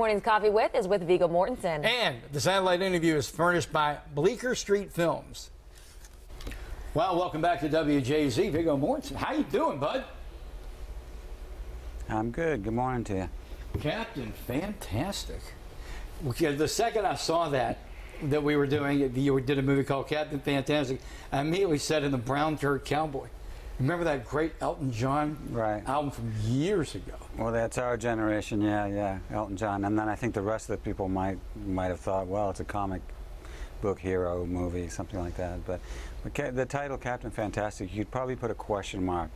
Morning's Coffee With is with Viggo Mortensen. And the satellite interview is furnished by Bleecker Street Films. Well, welcome back to WJZ. Viggo Mortensen. How you doing, bud? I'm good. Good morning to you. Captain Fantastic. Okay, the second I saw that we were doing it, you did a movie called Captain Fantastic, I immediately said in the Brown Shirt Cowboy. Remember that great Elton John album from years ago? Well, that's our generation, yeah, Elton John. And then I think the rest of the people might have thought, well, it's a comic book hero movie, something like that. But the title, Captain Fantastic, you'd probably put a question mark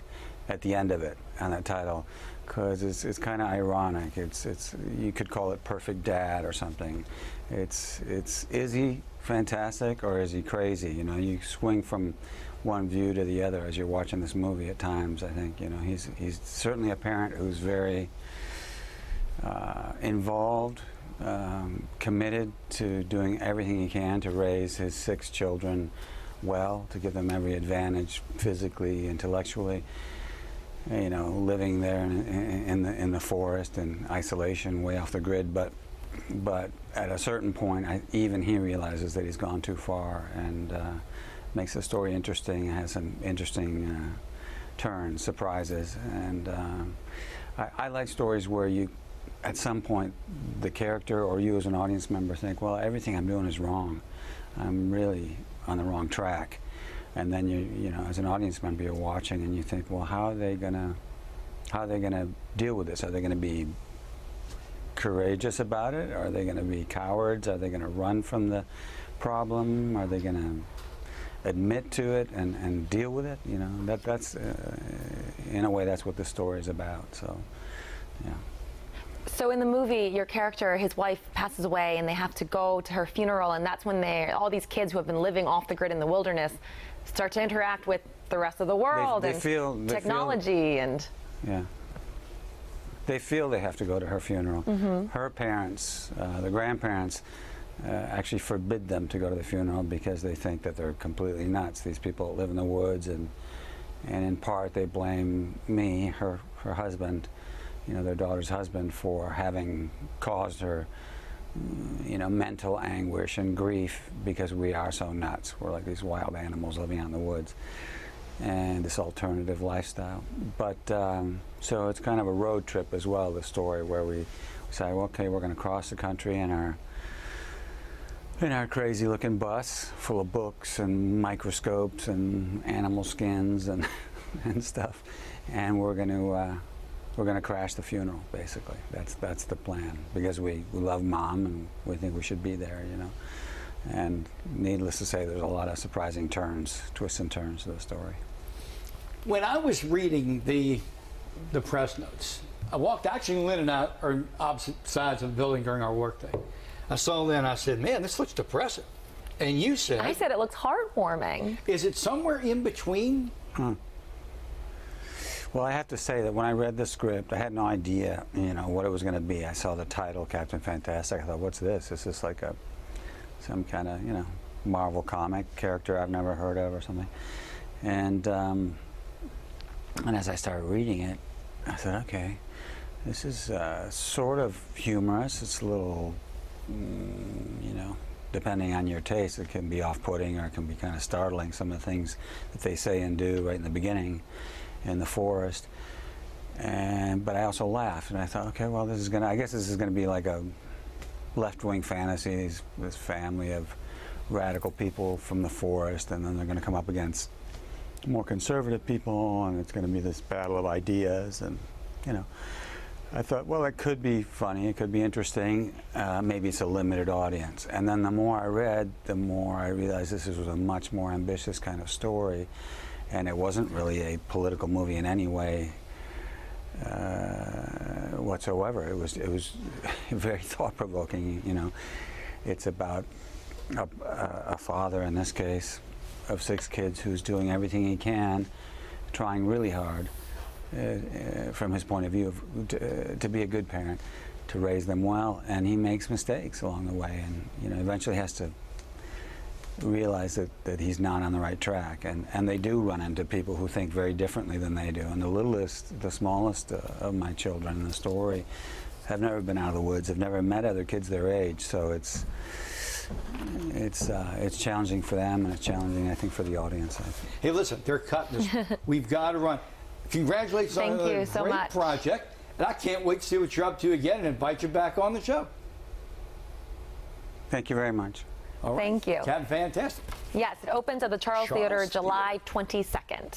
at the end of it on that title, because it's kind of ironic. You could call it Perfect Dad or something. Is he fantastic or is he crazy? You know, you swing from one view to the other as you're watching this movie at times. I think, you know, he's certainly a parent who's very involved, committed to doing everything he can to raise his 6 children well, to give them every advantage physically, intellectually. You know, living there in the forest in isolation, way off the grid, but at a certain point, even he realizes that he's gone too far, and makes the story interesting. Has some interesting turns, surprises, and I like stories where you, at some point, the character or you as an audience member think, well, everything I'm doing is wrong. I'm really on the wrong track. And then you know, as an audience member, you're watching and you think, well, how are they gonna deal with this? Are they gonna be courageous about it? Are they gonna be cowards? Are they gonna run from the problem? Are they gonna admit to it and deal with it? You know, that's in a way that's what the story is about. So, yeah. So in the movie, your character, his wife passes away and they have to go to her funeral, and that's when all these kids who have been living off the grid in the wilderness start to interact with the rest of the world and technology. Yeah. They feel they have to go to her funeral. Mm-hmm. Her parents, the grandparents, actually forbid them to go to the funeral because they think that they're completely nuts. These people that live in the woods, and in part they blame me, her husband, you know, their daughter's husband, for having caused her, you know, mental anguish and grief because we are so nuts. We're like these wild animals living out in the woods, and this alternative lifestyle. But so it's kind of a road trip as well, the story, where we say, well, okay, we're going to cross the country in our crazy looking bus full of books and microscopes and animal skins and stuff, and we're going to crash the funeral, basically. That's the plan, because we love Mom and we think we should be there, you know. And needless to say, there's a lot of surprising twists and turns to the story. When I was reading the press notes, I walked, actually Lynn and I are opposite sides of the building during our work day. I saw Lynn, I said, man, this looks depressing. And you said... I said it looks heartwarming. Is it somewhere in between? Well, I have to say that when I read the script, I had no idea, you know, what it was going to be. I saw the title, Captain Fantastic. I thought, what's this? Is this like some kind of, you know, Marvel comic character I've never heard of or something? And as I started reading it, I said, okay, this is sort of humorous. It's a little, you know, depending on your taste, it can be off-putting or it can be kind of startling, some of the things that they say and do right in the beginning in the forest. But I also laughed, and I thought, okay, well, I guess this is gonna be like a left-wing fantasy, this family of radical people from the forest, and then they're gonna come up against more conservative people, and it's gonna be this battle of ideas, and, you know, I thought, well, it could be funny, it could be interesting, maybe it's a limited audience. And then the more I read, the more I realized this was a much more ambitious kind of story, and it wasn't really a political movie in any way whatsoever. It was very thought-provoking. You know, it's about a father, in this case, of 6 kids who's doing everything he can, trying really hard, from his point of view, to be a good parent, to raise them well, and he makes mistakes along the way, and, you know, eventually has to realize that he's not on the right track, and they do run into people who think very differently than they do. And the smallest of my children in the story have never been out of the woods, have never met other kids their age. So it's challenging for them, and it's challenging, I think, for the audience. Hey, listen, they're cutting us. We've got to run. Congratulations on Thank you another so great much. project. And I can't wait to see what you're up to again and invite you back on the show. Thank you very much. All right. Thank you. Captain Fantastic. Yes, it opens at the Charles Charles Theater Theater. July 22nd.